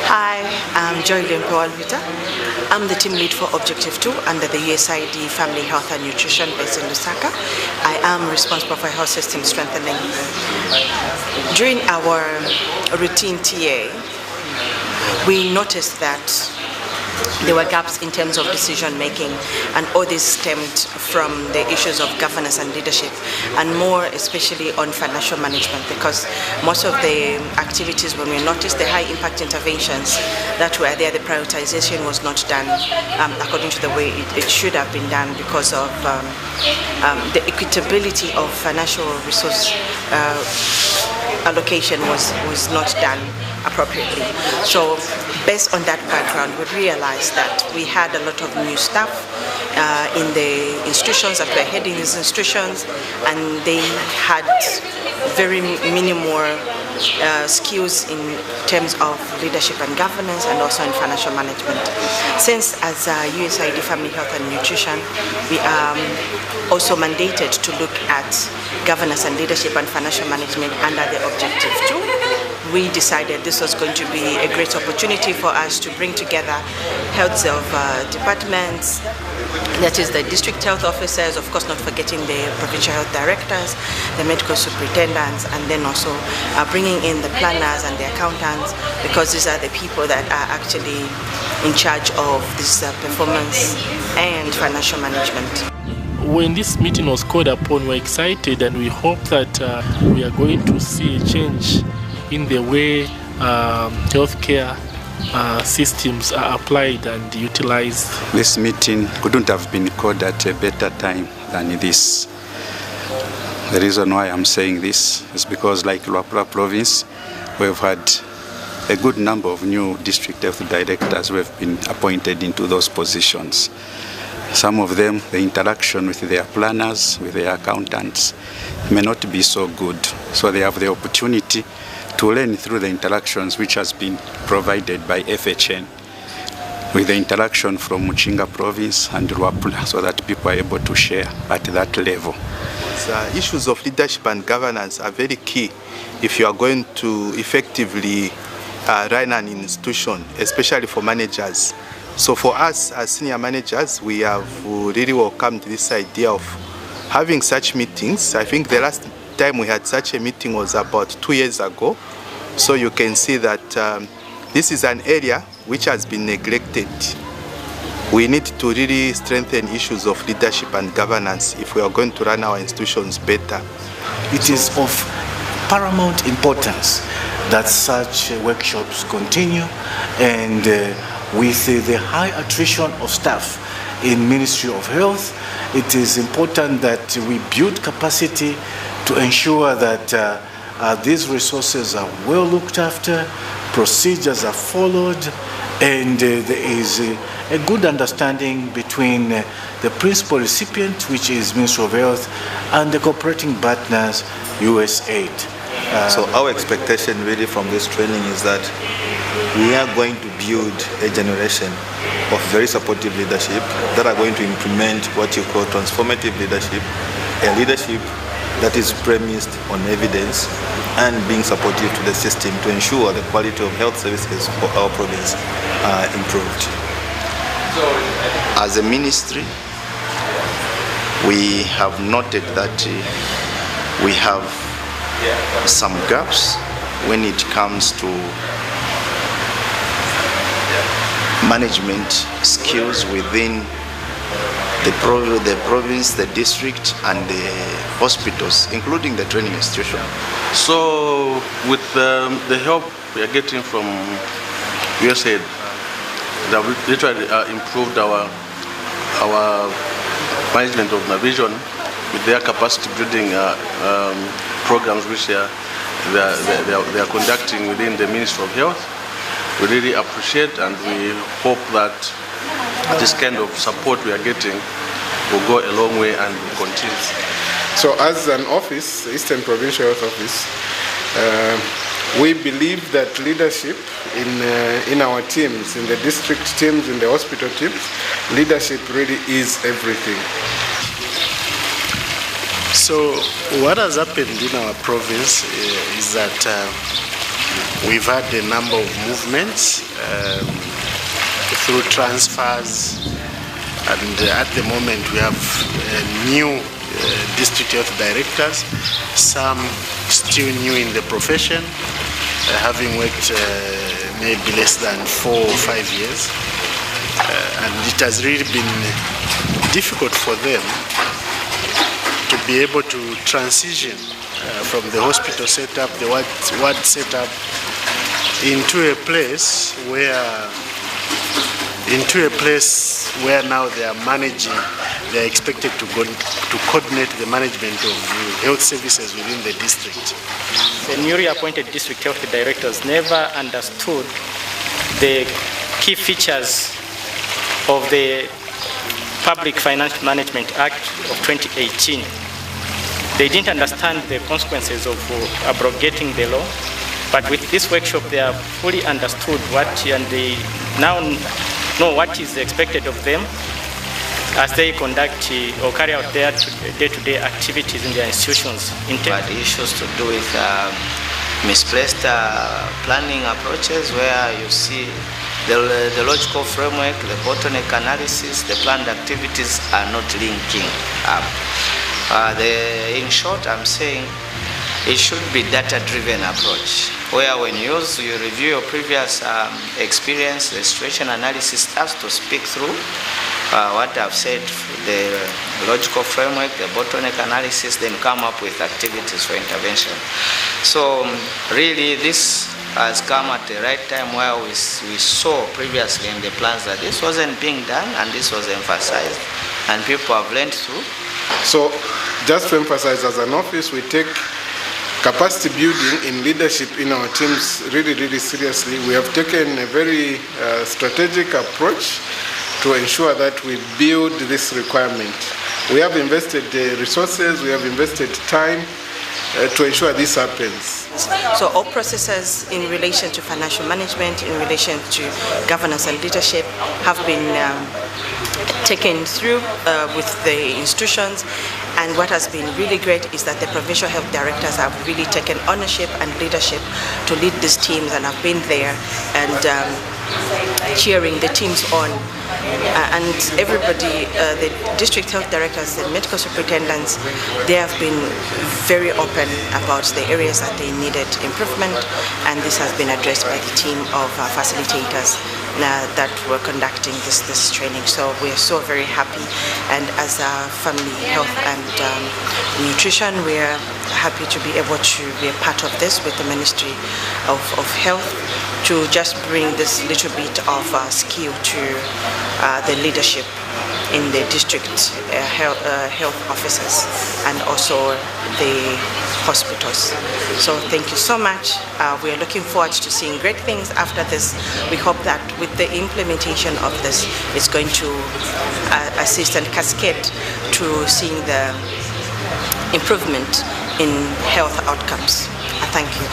Hi, I'm Joy Lempo-Alvita. I'm the team lead for Objective 2 under the USAID Family Health and Nutrition based in Lusaka. I am responsible for health system strengthening. During our routine TA, we noticed that there were gaps in terms of decision making, and all this stemmed from the issues of governance and leadership, and more especially on financial management, because most of the activities, when we noticed the high impact interventions that were there, the prioritization was not done according to the way it should have been done, because of the equitability of financial resource allocation was not done appropriately. So based on that background, we realized that we had a lot of new staff in the institutions that were heading these institutions, and they had very minimal skills in terms of leadership and governance, and also in financial management. Since as USAID Family Health and Nutrition, we are also mandated to look at governance and leadership and financial management under the Objective 2. We decided this was going to be a great opportunity for us to bring together heads of departments, that is the district health officers, of course not forgetting the provincial health directors, the medical superintendents, and then also bringing in the planners and the accountants, because these are the people that are actually in charge of this performance and financial management. When this meeting was called upon, we were excited, and we hope that we are going to see a change in the way healthcare systems are applied and utilized. This meeting couldn't have been called at a better time than this. The reason why I'm saying this is because, like Luapula province, we've had a good number of new district health directors who have been appointed into those positions. Some of them, the interaction with their planners, with their accountants, may not be so good. So they have the opportunity to learn through the interactions which has been provided by FHN, with the interaction from Muchinga province and Luapula, so that people are able to share at that level. Issues of leadership and governance are very key if you are going to effectively run an institution, especially for managers. So for us as senior managers, we have really welcomed this idea of having such meetings. I think the last time we had such a meeting was about 2 years ago. So you can see that this is an area which has been neglected. We need to really strengthen issues of leadership and governance if we are going to run our institutions better. It is of paramount importance that such workshops continue, and with the high attrition of staff in Ministry of Health, it is important that we build capacity to ensure that these resources are well looked after, procedures are followed, and there is a good understanding between the principal recipient, which is Ministry of Health, and the cooperating partners, USAID. So our expectation really from this training is that we are going to build a generation of very supportive leadership that are going to implement what you call transformative leadership, a leadership that is premised on evidence and being supportive to the system to ensure the quality of health services for our province are improved. As a ministry, we have noted that we have some gaps when it comes to management skills within the province, the district, and the hospitals, including the training institution. So with the help we are getting from USAID, that we literally improved our management of Navision with their capacity building programs which they are conducting within the Ministry of Health. We really appreciate, and we hope that this kind of support we are getting will go a long way and will continue. So as an office, Eastern Provincial Health Office, we believe that leadership in our teams, in the district teams, in the hospital teams, leadership really is everything. So what has happened in our province is that We've had a number of movements through transfers, and at the moment we have new district health directors, some still new in the profession, having worked maybe less than 4 or 5 years, and it has really been difficult for them to be able to transition from the hospital setup, the ward setup, into a place where now they are managing. They are expected to coordinate the management of health services within the district. The newly appointed district health directors never understood the key features of the Public Financial Management Act of 2018. They didn't understand the consequences of abrogating the law, but with this workshop they have fully understood what, and they now know what is expected of them as they conduct or carry out their day-to-day activities in their institutions. But issues to do with misplaced planning approaches, where you see the logical framework, the bottleneck analysis, the planned activities are not linking up. In short, I'm saying it should be data-driven approach, where when you review your previous experience, the situation analysis starts to speak through what I've said, the logical framework, the bottleneck analysis, then come up with activities for intervention. So really this has come at the right time, where we saw previously in the plans that this wasn't being done and this was emphasized and people have learned through. So just to emphasize, as an office we take capacity building in leadership in our teams really, really seriously. We have taken a very strategic approach to ensure that we build this requirement. We have invested resources, we have invested time to ensure this happens. So all processes in relation to financial management, in relation to governance and leadership have been taken through with the institutions, and what has been really great is that the provincial health directors have really taken ownership and leadership to lead these teams and have been there and cheering the teams on. And everybody, the district health directors, the medical superintendents, they have been very open about the areas that they needed improvement, and this has been addressed by the team of facilitators that were conducting this training. So we are so very happy, and as a family health and nutrition, we are happy to be able to be a part of this with the Ministry of Health, to just bring this little bit of skill to the leadership in the district health offices and also the hospitals. So thank you so much. We are looking forward to seeing great things after this. We hope that with the implementation of this, it's going to assist and cascade to seeing the improvement in health outcomes. Thank you.